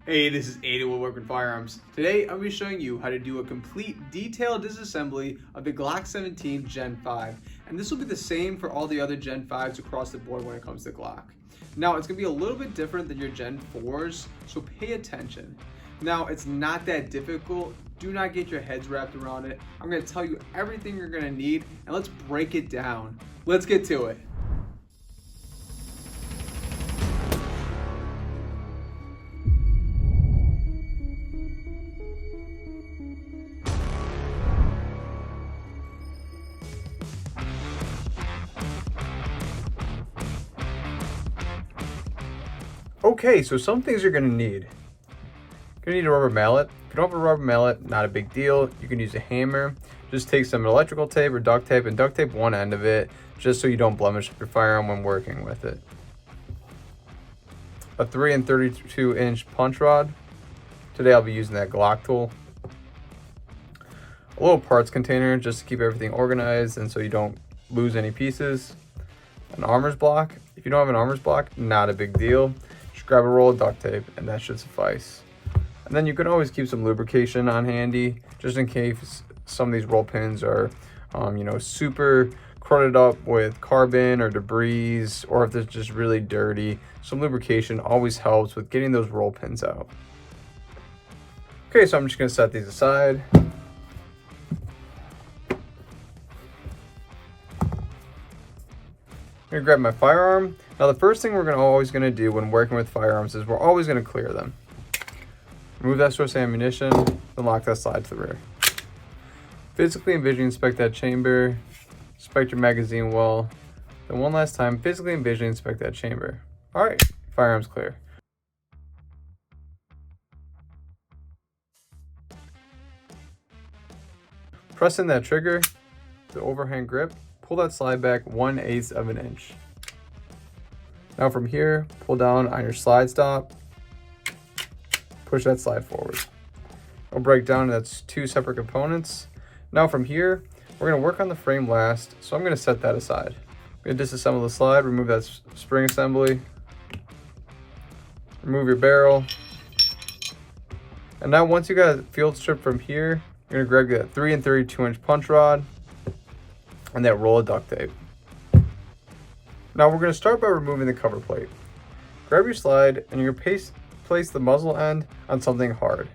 Hey, this is Aiden with Workman Firearms. Today, I'm going to be showing you how to do a complete detailed disassembly of the Glock 17 Gen 5. And this will be the same for all the other Gen 5s across the board when it comes to Glock. Now, it's going to be a little bit different than your Gen 4s, so pay attention. Now, it's not that difficult. Do not get your heads wrapped around it. I'm going to tell you everything you're going to need, and let's break it down. Let's get to it. Okay, so some things you're gonna need. You're gonna need a rubber mallet. If you don't have a rubber mallet, not a big deal. You can use a hammer. Just take some electrical tape or duct tape and duct tape one end of it, just so you don't blemish up your firearm when working with it. A 3 32-inch punch rod. Today I'll be using that Glock tool. A little parts container just to keep everything organized and so you don't lose any pieces. An armor's block. If you don't have an armor's block, not a big deal. Just grab a roll of duct tape and that should suffice. And then you can always keep some lubrication on handy just in case some of these roll pins are super crowded up with carbon or debris, or if they're just really dirty. Some lubrication always helps with getting those roll pins out. Okay, so I'm just going to set these aside. I'm going to grab my firearm. Now the first thing we're always going to do when working with firearms is we're always going to clear them. Remove that source of ammunition, then lock that slide to the rear. Physically and visually inspect that chamber, inspect your magazine well. Then one last time, physically and visually inspect that chamber. Alright, firearm's clear. Press in that trigger, the overhand grip. Pull that slide back 1/8 of an inch. Now from here, pull down on your slide stop. Push that slide forward. It'll break down, that's two separate components. Now from here, we're gonna work on the frame last, so I'm gonna set that aside. I'm gonna disassemble the slide, remove that spring assembly, remove your barrel. And now once you got a field strip from here, you're gonna grab that 3 32-inch punch rod and that roll of duct tape. Now we're going to start by removing the cover plate. Grab your slide and you're going to place the muzzle end on something hard.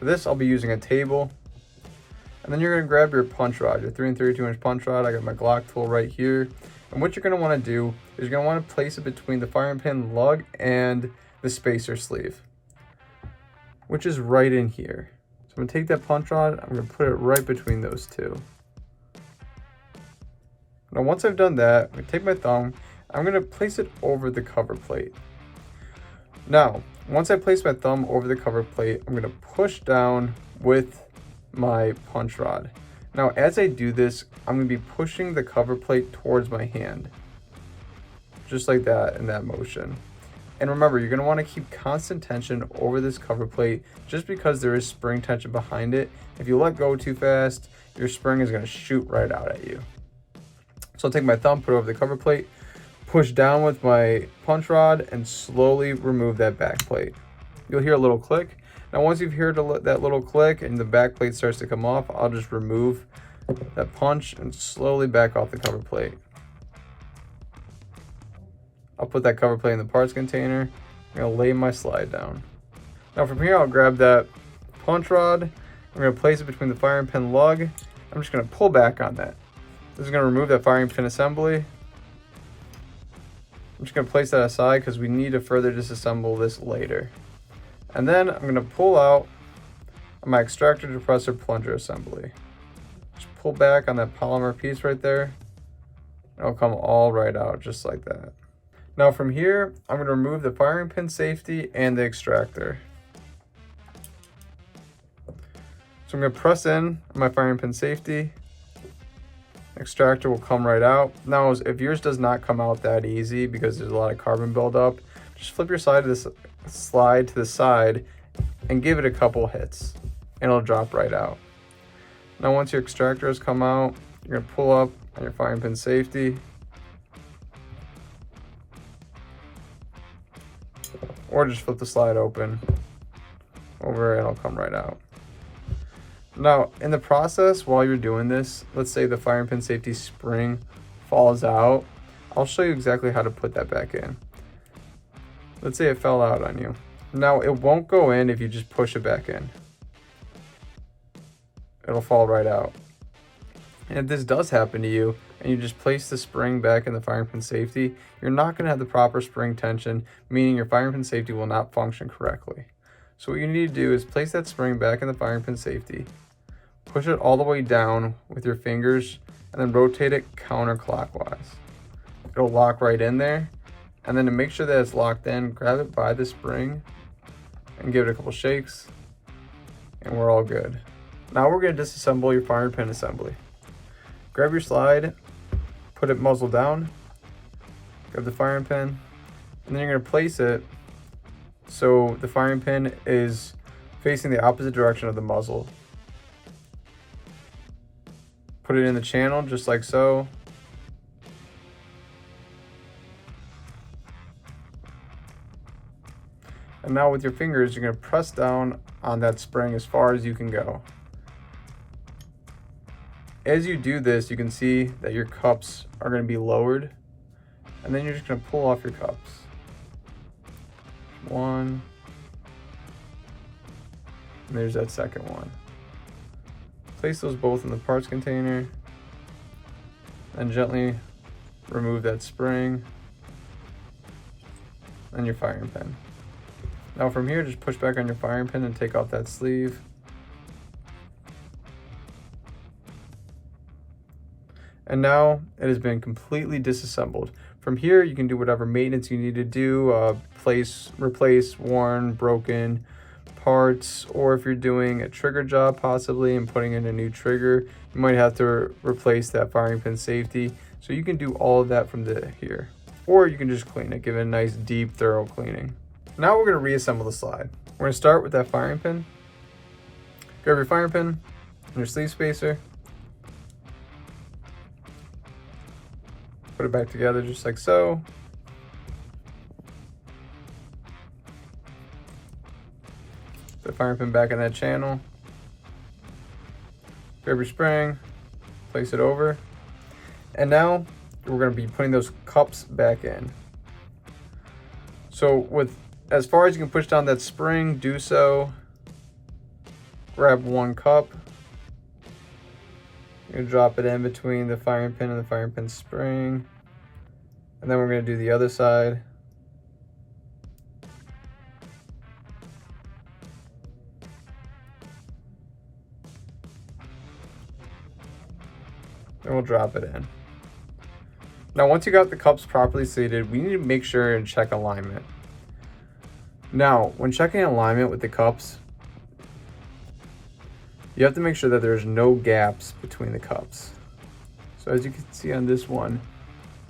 For this I'll be using a table. And then you're going to grab your punch rod, your 3 32-inch punch rod. I got my Glock tool right here. And what you're going to want to do is you're going to want to place it between the firing pin lug and the spacer sleeve, which is right in here. So I'm going to take that punch rod, I'm going to put it right between those two. Now once I've done that, I'm going to take my thumb, I'm going to place it over the cover plate. Now, once I place my thumb over the cover plate, I'm going to push down with my punch rod. Now as I do this, I'm going to be pushing the cover plate towards my hand. Just like that in that motion. And remember, you're going to want to keep constant tension over this cover plate just because there is spring tension behind it. If you let go too fast, your spring is going to shoot right out at you. So I'll take my thumb, put it over the cover plate, push down with my punch rod, and slowly remove that back plate. You'll hear a little click. Now once you've heard that little click and the back plate starts to come off, I'll just remove that punch and slowly back off the cover plate. I'll put that cover plate in the parts container. I'm going to lay my slide down. Now from here I'll grab that punch rod. I'm going to place it between the firing pin lug. I'm just going to pull back on that. This is going to remove that firing pin assembly. I'm just going to place that aside because we need to further disassemble this later. And then I'm going to pull out my extractor depressor plunger assembly. Just pull back on that polymer piece right there. It'll come all right out just like that. Now from here, I'm going to remove the firing pin safety and the extractor. So I'm going to press in my firing pin safety. Extractor will come right out. Now, if yours does not come out that easy because there's a lot of carbon buildup, just flip your slide to the side and give it a couple hits and it'll drop right out. Now once your extractor has come out, you're going to pull up on your firing pin safety. Or just flip the slide open. over, it'll come right out. Now, in the process, while you're doing this, let's say the firing pin safety spring falls out. I'll show you exactly how to put that back in. Let's say it fell out on you. Now, it won't go in if you just push it back in. It'll fall right out. And if this does happen to you, and you just place the spring back in the firing pin safety, you're not going to have the proper spring tension, meaning your firing pin safety will not function correctly. So what you need to do is place that spring back in the firing pin safety, push it all the way down with your fingers, and then rotate it counterclockwise. It'll lock right in there. And then to make sure that it's locked in, grab it by the spring and give it a couple shakes, and we're all good. Now we're going to disassemble your firing pin assembly. Grab your slide, put it muzzle down, grab the firing pin, and then you're going to place it so the firing pin is facing the opposite direction of the muzzle. Put it in the channel just like so. And now with your fingers, you're going to press down on that spring as far as you can go. As you do this, you can see that your cups are going to be lowered, and then you're just going to pull off your cups. One, and there's that second one. Place those both in the parts container, and gently remove that spring and your firing pin. Now from here, just push back on your firing pin and take off that sleeve. And now it has been completely disassembled. From here, you can do whatever maintenance you need to do, replace worn, broken parts, or if you're doing a trigger job possibly and putting in a new trigger, you might have to replace that firing pin safety. So you can do all of that from here. Or you can just clean it, give it a nice deep, thorough cleaning. Now we're going to reassemble the slide. We're going to start with that firing pin. Grab your firing pin and your sleeve spacer. Put it back together just like so. Put the firing pin back in that channel. Grab your spring, place it over. And now we're going to be putting those cups back in. So as far as you can push down that spring, do so. Grab one cup. You're going to drop it in between the firing pin and the firing pin spring. And then we're going to do the other side. Then we'll drop it in. Now once you got the cups properly seated, we need to make sure and check alignment. Now, when checking alignment with the cups, you have to make sure that there's no gaps between the cups. So as you can see on this one,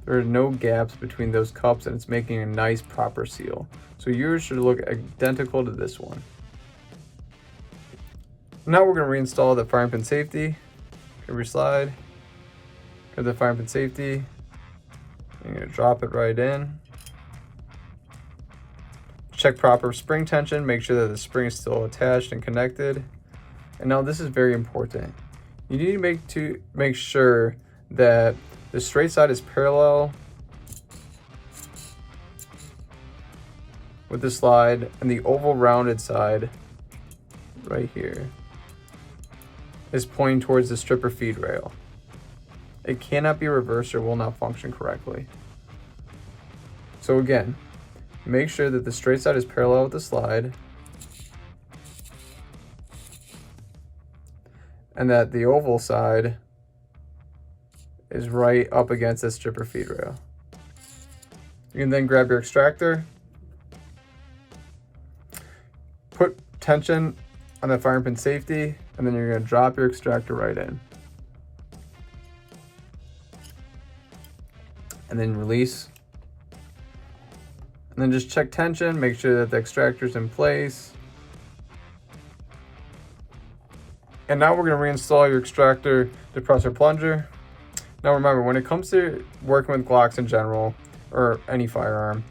there are no gaps between those cups, and it's making a nice proper seal. So yours should look identical to this one. Now we're going to reinstall the firing pin safety. Grab your slide, grab the firing pin safety, you're going to drop it right in. Check proper spring tension, make sure that the spring is still attached and connected. And now this is very important. You need to make sure that the straight side is parallel with the slide, and the oval rounded side right here is pointing towards the stripper feed rail. It cannot be reversed or will not function correctly. So again, make sure that the straight side is parallel with the slide, and that the oval side is right up against the stripper feed rail. You can then grab your extractor, put tension on the firing pin safety, and then you're going to drop your extractor right in. And then release. And then just check tension, make sure that the extractor is in place. And now we're going to reinstall your extractor depressor plunger. Now remember, when it comes to working with Glocks in general, or any firearm,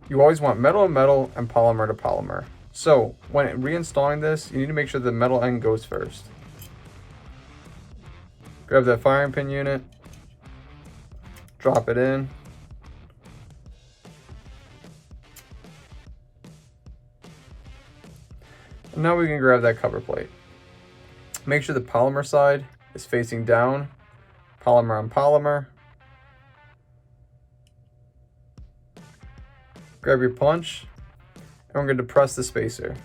you always want metal to metal and polymer to polymer. So when reinstalling this, you need to make sure the metal end goes first. Grab that firing pin unit, drop it in. And now we can grab that cover plate. Make sure the polymer side is facing down, polymer on polymer. Grab your punch, and we're going to depress the spacer.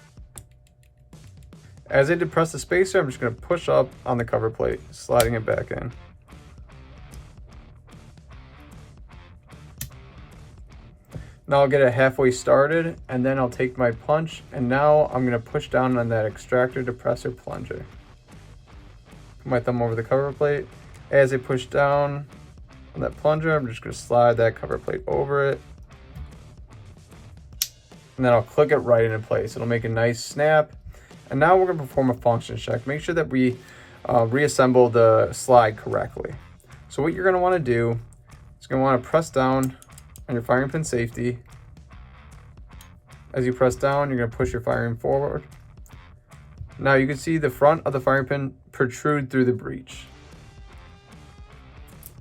As I depress the spacer, I'm just going to push up on the cover plate, sliding it back in. Now I'll get it halfway started, and then I'll take my punch, and now I'm going to push down on that extractor depressor plunger. Put my thumb over the cover plate. As I push down on that plunger, I'm just going to slide that cover plate over it. And then I'll click it right into place. It'll make a nice snap. And now we're going to perform a function check. Make sure that we reassemble the slide correctly. So what you're going to want to do is going to want to press down on your firing pin safety. As you press down, you're going to push your firing forward. Now you can see the front of the firing pin protrude through the breech.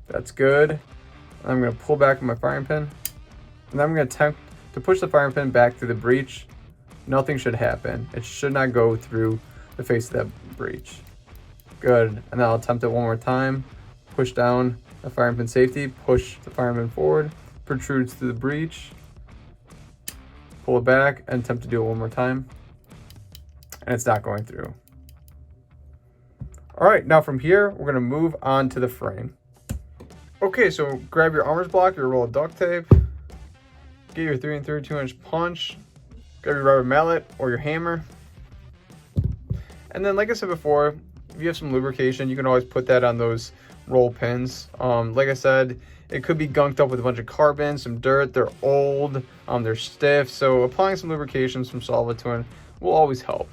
That's good. And I'm going to pull back on my firing pin. And then I'm going to attempt to push the firing pin back through the breech. Nothing should happen. It should not go through the face of that breech. Good. And then I'll attempt it one more time. Push down the firing pin safety, push the firing pin forward, protrudes through the breech, pull it back, and attempt to do it one more time. And it's not going through. All right, now from here, we're gonna move on to the frame. Okay, so grab your armor's block, your roll of duct tape, get your 3 3/2" punch, grab your rubber mallet or your hammer. And then, like I said before, if you have some lubrication, you can always put that on those roll pins. Like I said, it could be gunked up with a bunch of carbon, some dirt, they're old, they're stiff, so applying some lubrication, some solvent to it will always help.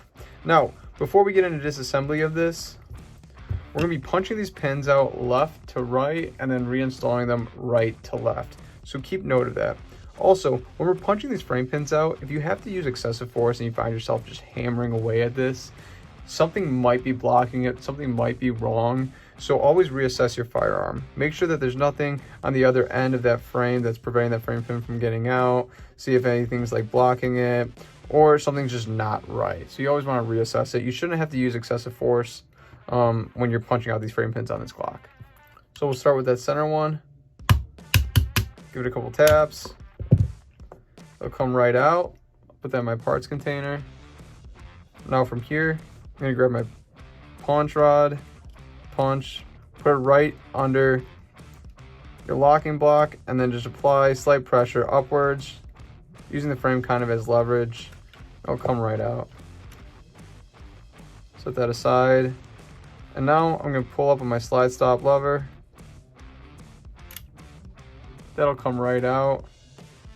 Now, before we get into disassembly of this, we're going to be punching these pins out left to right and then reinstalling them right to left. So keep note of that. Also, when we're punching these frame pins out, if you have to use excessive force and you find yourself just hammering away at this, something might be blocking it, something might be wrong. So always reassess your firearm. Make sure that there's nothing on the other end of that frame that's preventing that frame pin from getting out. See if anything's like blocking it or something's just not right. So you always want to reassess it. You shouldn't have to use excessive force when you're punching out these frame pins on this Glock. So we'll start with that center one. Give it a couple taps. It'll come right out. Put that in my parts container. Now from here, I'm gonna grab my punch rod, punch, put it right under your locking block, and then just apply slight pressure upwards, using the frame kind of as leverage. It'll come right out. Set that aside. And now I'm gonna pull up on my slide stop lever. That'll come right out.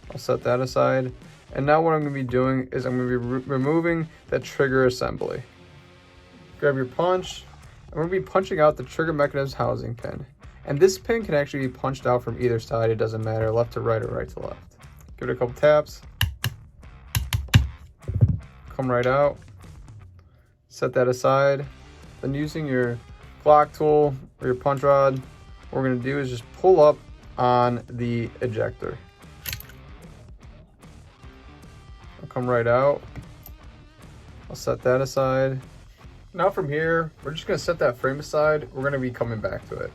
I'll set that aside. And now what I'm going to be doing is I'm going to be removing that trigger assembly. Grab your punch. I'm going to be punching out the trigger mechanism housing pin. And this pin can actually be punched out from either side. It doesn't matter, left to right or right to left. Give it a couple taps. Come right out. Set that aside. Then using your Glock tool or your punch rod, what we're going to do is just pull up on the ejector. I'll come right out. I'll set that aside. Now from here, we're just going to set that frame aside. We're going to be coming back to it.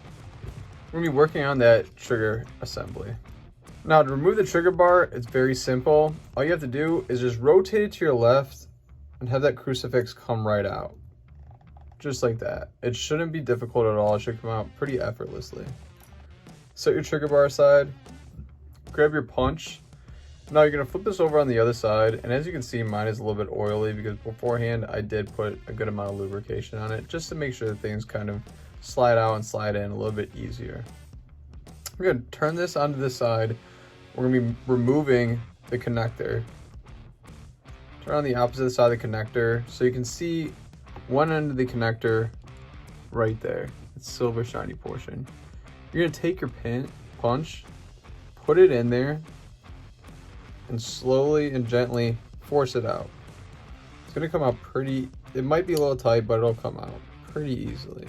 We're going to be working on that trigger assembly. Now to remove the trigger bar, it's very simple. All you have to do is just rotate it to your left and have that crucifix come right out. Just like that. It shouldn't be difficult at all. It should come out pretty effortlessly. Set your trigger bar aside. Grab your punch. Now you're going to flip this over on the other side, and as you can see, mine is a little bit oily because beforehand I did put a good amount of lubrication on it just to make sure that things kind of slide out and slide in a little bit easier. We're going to turn this onto the side. We're going to be removing the connector. Turn on the opposite side of the connector so you can see one end of the connector right there. It's silver shiny portion. You're going to take your punch, put it in there, and slowly and gently force it out. It's gonna come out pretty, it might be a little tight, but it'll come out pretty easily.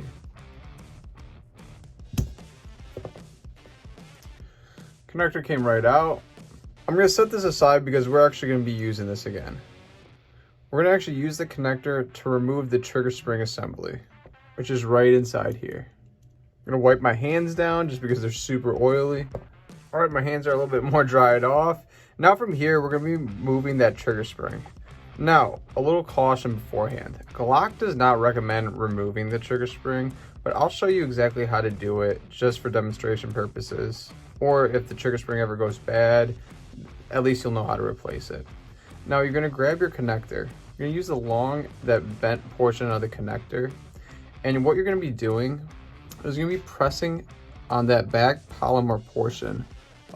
Connector came right out. I'm gonna set this aside because we're actually gonna be using this again. We're gonna actually use the connector to remove the trigger spring assembly, which is right inside here. I'm gonna wipe my hands down just because they're super oily. All right, my hands are a little bit more dried off. Now from here, we're gonna be moving that trigger spring. Now, a little caution beforehand. Glock does not recommend removing the trigger spring, but I'll show you exactly how to do it just for demonstration purposes. Or if the trigger spring ever goes bad, at least you'll know how to replace it. Now you're gonna grab your connector. You're gonna use that bent portion of the connector. And what you're gonna be doing is you're gonna be pressing on that back polymer portion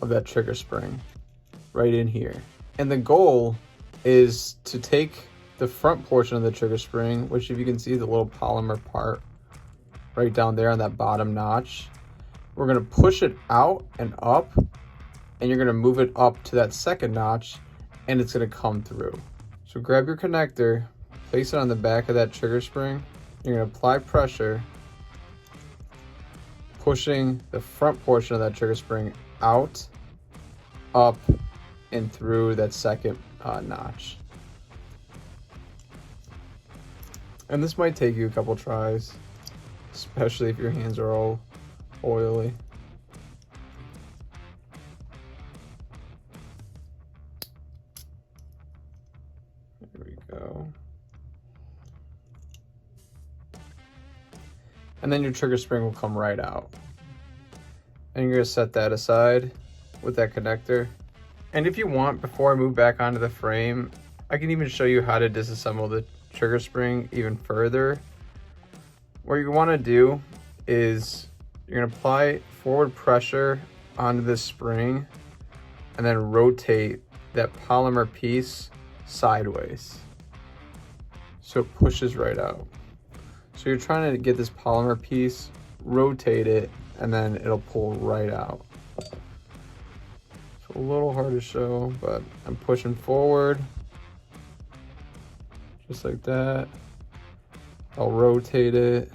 of that trigger spring right in here. And the goal is to take the front portion of the trigger spring, which if you can see the little polymer part right down there on that bottom notch, we're gonna push it out and up, and you're gonna move it up to that second notch, and it's gonna come through. So grab your connector, place it on the back of that trigger spring, you're gonna apply pressure, pushing the front portion of that trigger spring out, up, and through that second notch. And this might take you a couple tries, especially if your hands are all oily. There we go. And then your trigger spring will come right out. And you're gonna set that aside with that connector. And if you want, before I move back onto the frame, I can even show you how to disassemble the trigger spring even further. What you wanna do is you're gonna apply forward pressure onto this spring and then rotate that polymer piece sideways so it pushes right out. So you're trying to get this polymer piece, rotate it, and then it'll pull right out. It's a little hard to show, but I'm pushing forward, just like that. I'll rotate it,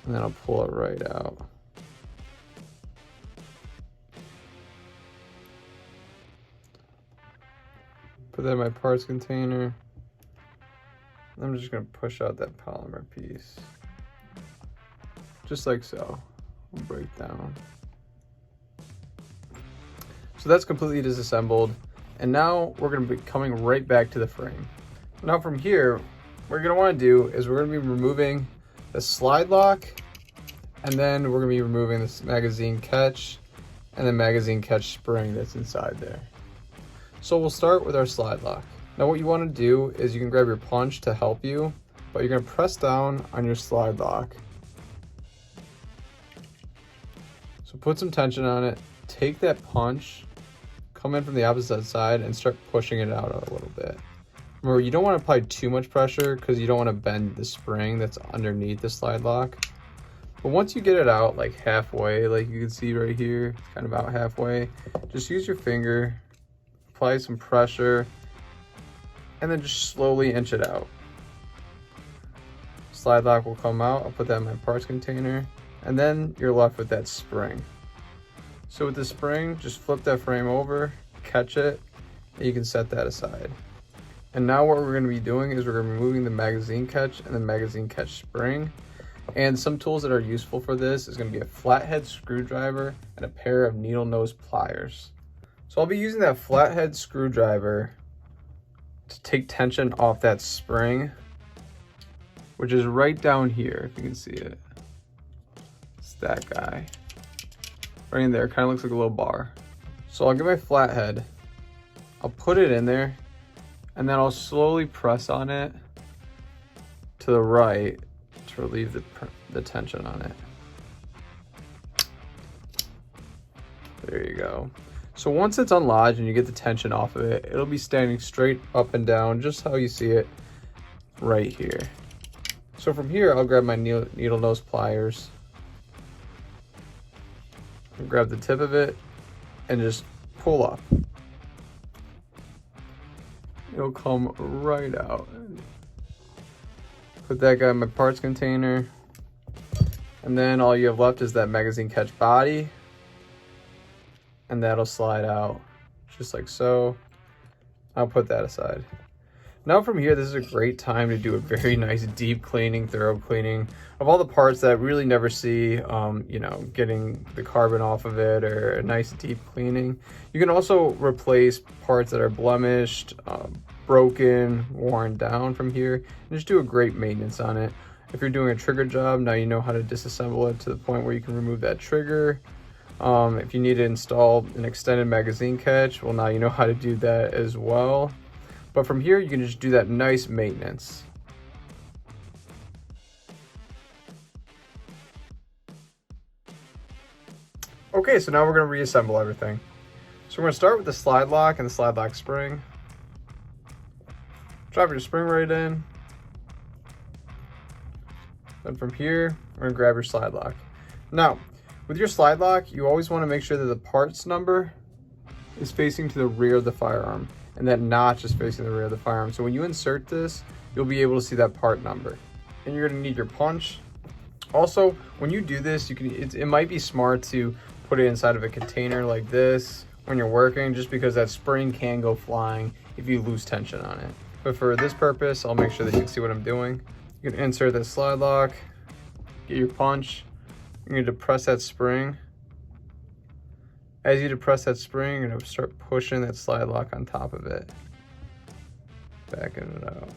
and then I'll pull it right out. Put that in my parts container. I'm just gonna push out that polymer piece. Just like so. We'll break down. So that's completely disassembled. And now we're gonna be coming right back to the frame. Now from here, what you're gonna wanna do is we're gonna be removing the slide lock, and then we're gonna be removing this magazine catch and the magazine catch spring that's inside there. So we'll start with our slide lock. Now what you wanna do is you can grab your punch to help you, but you're gonna press down on your slide lock. So put some tension on it, take that punch, come in from the opposite side and start pushing it out a little bit. Remember, you don't want to apply too much pressure because you don't want to bend the spring that's underneath the slide lock. But once you get it out like halfway, like you can see right here, it's kind of about halfway, just use your finger, apply some pressure, and then just slowly inch it out. Slide lock will come out. I'll put that in my parts container. And then you're left with that spring. So with the spring, just flip that frame over, catch it, and you can set that aside. And now what we're gonna be doing is we're gonna be removing the magazine catch and the magazine catch spring. And some tools that are useful for this is gonna be a flathead screwdriver and a pair of needle nose pliers. So I'll be using that flathead screwdriver to take tension off that spring, which is right down here, if you can see it. It's that guy. Right in there, kind of looks like a little bar. So I'll get my flathead, I'll put it in there, and then I'll slowly press on it to the right to relieve the tension on it. There you go. So once it's unlodged and you get the tension off of it, it'll be standing straight up and down, just how you see it right here. So from here, I'll grab my needle nose pliers, grab the tip of it, and just pull up. It it'll come right out. Put that guy in my parts container. And then all you have left is that magazine catch body. And that'll slide out just like so. I'll put that aside. Now from here, this is a great time to do a very nice deep cleaning, thorough cleaning of all the parts that really never see, you know, getting the carbon off of it, or a nice deep cleaning. You can also replace parts that are blemished, broken, worn down from here, and just do a great maintenance on it. If you're doing a trigger job, now you know how to disassemble it to the point where you can remove that trigger. If you need to install an extended magazine catch, well, now you know how to do that as well. But from here, you can just do that nice maintenance. Okay, so now we're going to reassemble everything. So we're going to start with the slide lock and the slide lock spring. Drop your spring right in. Then from here, we're going to grab your slide lock. Now, with your slide lock, you always want to make sure that the parts number is facing to the rear of the firearm, and that notch is facing the rear of the firearm. So when you insert this, you'll be able to see that part number. And you're going to need your punch. Also, when you do this, you can. It might be smart to put it inside of a container like this when you're working, just because that spring can go flying if you lose tension on it. But for this purpose, I'll make sure that you can see what I'm doing. You can insert that slide lock, get your punch. You're going to depress that spring. As you depress that spring, you're going to start pushing that slide lock on top of it. Backing it out.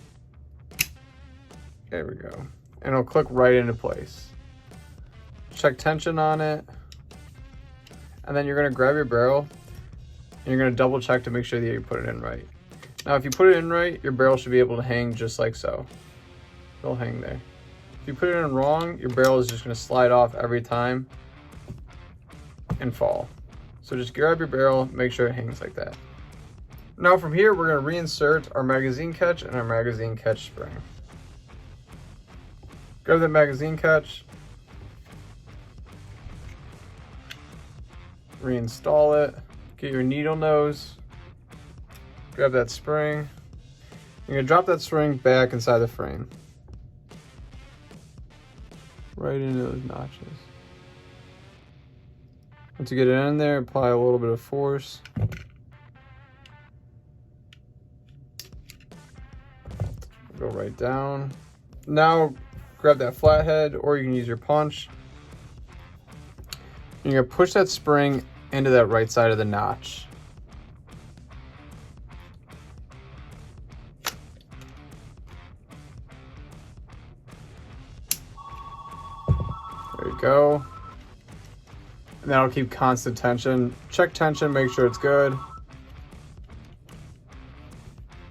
There we go. And it'll click right into place. Check tension on it. And then you're going to grab your barrel and you're going to double check to make sure that you put it in right. Now, if you put it in right, your barrel should be able to hang just like so. It'll hang there. If you put it in wrong, your barrel is just going to slide off every time and fall. So just grab your barrel, make sure it hangs like that. Now from here, we're going to reinsert our magazine catch and our magazine catch spring. Grab that magazine catch, reinstall it, get your needle nose, grab that spring. You're going to drop that spring back inside the frame. Right into those notches. Once you get it in there, apply a little bit of force. Go right down. Now grab that flathead, or you can use your punch. And you're gonna push that spring into that right side of the notch. There you go. And that'll keep constant tension. Check tension, make sure it's good.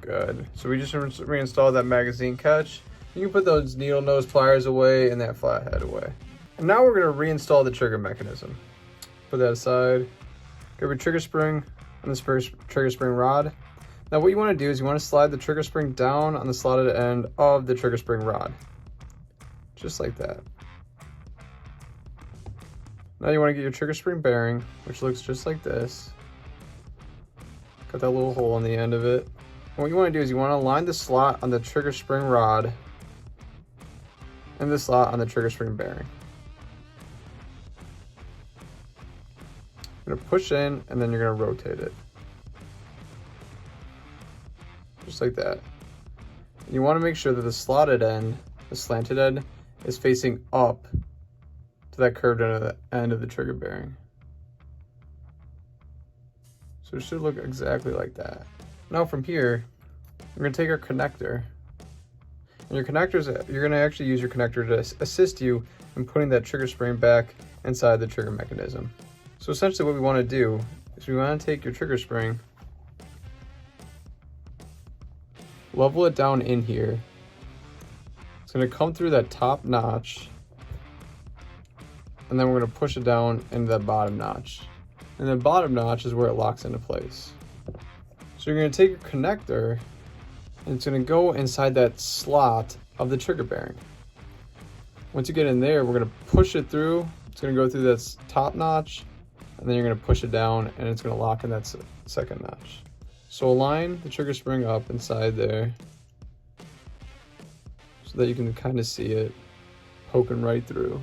Good. So we just reinstalled that magazine catch. You can put those needle nose pliers away and that flathead away. And now we're going to reinstall the trigger mechanism. Put that aside. Grab your trigger spring and the trigger spring rod. Now what you want to do is you want to slide the trigger spring down on the slotted end of the trigger spring rod. Just like that. Now you want to get your trigger spring bearing, which looks just like this. Got that little hole on the end of it. And what you want to do is you want to align the slot on the trigger spring rod and the slot on the trigger spring bearing. You're going to push in and then you're going to rotate it. Just like that. You want to make sure that the slotted end, the slanted end, is facing up to that curved end of the trigger bearing. So it should look exactly like that. Now from here, we're going to take our connector. And your connectors, you're going to actually use your connector to assist you in putting that trigger spring back inside the trigger mechanism. So essentially what we want to do is we want to take your trigger spring, level it down in here. It's going to come through that top notch, and then we're going to push it down into that bottom notch. And the bottom notch is where it locks into place. So you're going to take your connector and it's going to go inside that slot of the trigger bearing. Once you get in there, we're going to push it through. It's going to go through that top notch, and then you're going to push it down and it's going to lock in that second notch. So align the trigger spring up inside there so that you can kind of see it poking right through.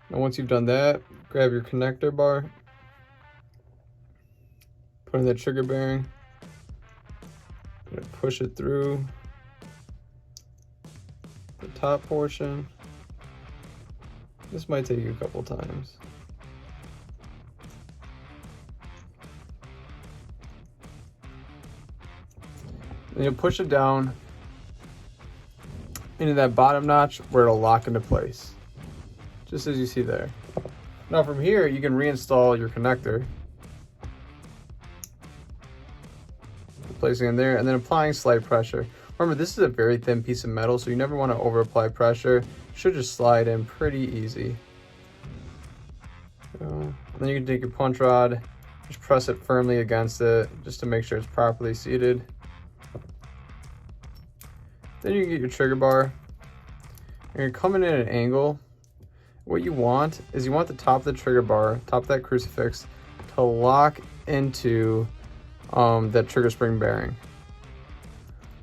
Now once you've done that, grab your connector bar, put in the trigger bearing, push it through the top portion. This might take you a couple times. Then you'll push it down into that bottom notch where it'll lock into place, just as you see there. Now from here, you can reinstall your connector, placing in there and then applying slight pressure. Remember, this is a very thin piece of metal, so you never want to over apply pressure. It should just slide in pretty easy. And then you can take your punch rod, just press it firmly against it just to make sure it's properly seated. Then you can get your trigger bar. You're coming in at an angle. What you want is you want the top of the trigger bar, top of that crucifix, to lock into that trigger spring bearing.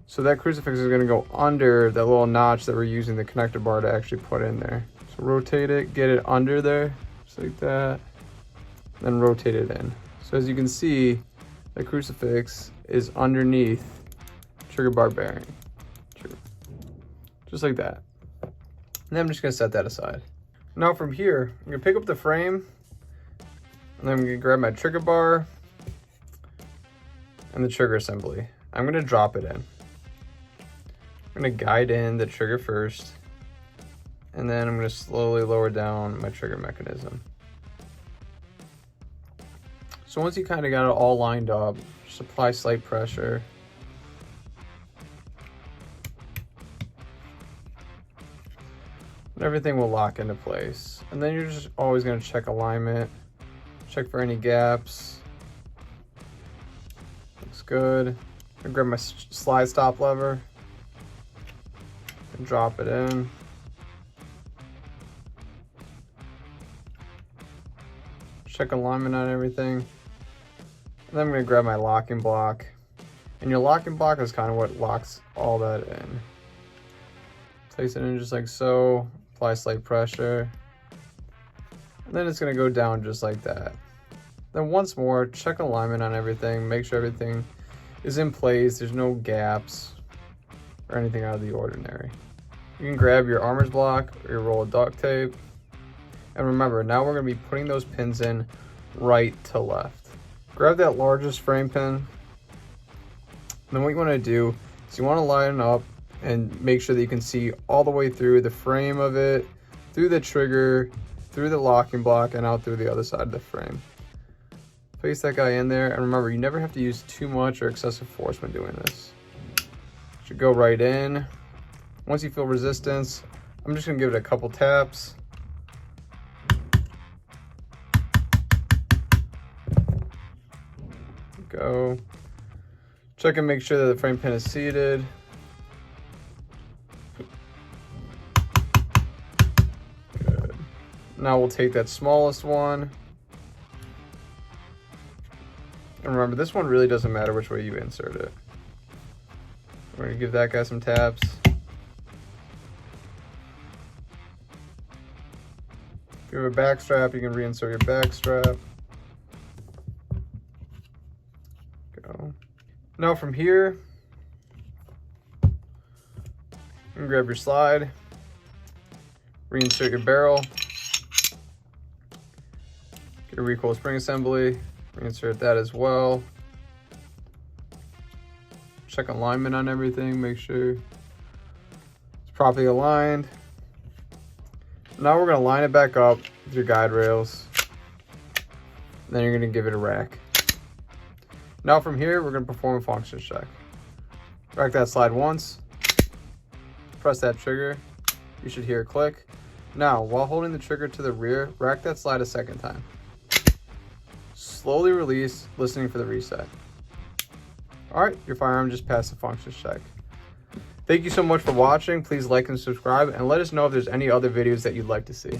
So that crucifix is going to go under that little notch that we're using the connector bar to actually put in there. So rotate it, get it under there, just like that, then rotate it in. So as you can see, the crucifix is underneath trigger bar bearing. Just like that. And then I'm just going to set that aside. Now from here, I'm going to pick up the frame, and then I'm going to grab my trigger bar and the trigger assembly. I'm going to drop it in. I'm going to guide in the trigger first, and then I'm going to slowly lower down my trigger mechanism. So once you kind of got it all lined up, just apply slight pressure. Everything will lock into place. And then you're just always going to check alignment, check for any gaps. Looks good. I grab my slide stop lever and drop it in. Check alignment on everything. And then I'm going to grab my locking block. And your locking block is kind of what locks all that in. Place it in just like so. Apply slight pressure, and then it's going to go down just like that. Then once more, check alignment on everything, make sure everything is in place, there's no gaps or anything out of the ordinary. You can grab your armor's block or your roll of duct tape, and remember, now we're going to be putting those pins in right to left. Grab that largest frame pin, and then what you want to do is you want to line up and make sure that you can see all the way through the frame of it, through the trigger, through the locking block, and out through the other side of the frame. Place that guy in there, and remember, you never have to use too much or excessive force when doing this. Should go right in. Once you feel resistance, I'm just gonna give it a couple taps. Go. Check and make sure that the frame pin is seated. Now we'll take that smallest one. And remember, this one really doesn't matter which way you insert it. We're gonna give that guy some taps. If you have a back strap, you can reinsert your back strap. Go. Now from here, you can grab your slide, reinsert your barrel. Get a recoil spring assembly, reinsert that as well. Check alignment on everything, make sure it's properly aligned. Now we're gonna line it back up with your guide rails. Then you're gonna give it a rack. Now from here, we're gonna perform a function check. Rack that slide once, press that trigger, you should hear a click. Now, while holding the trigger to the rear, rack that slide a second time. Slowly release, listening for the reset. All right, your firearm just passed the functions check. Thank you so much for watching. Please like and subscribe, and let us know if there's any other videos that you'd like to see.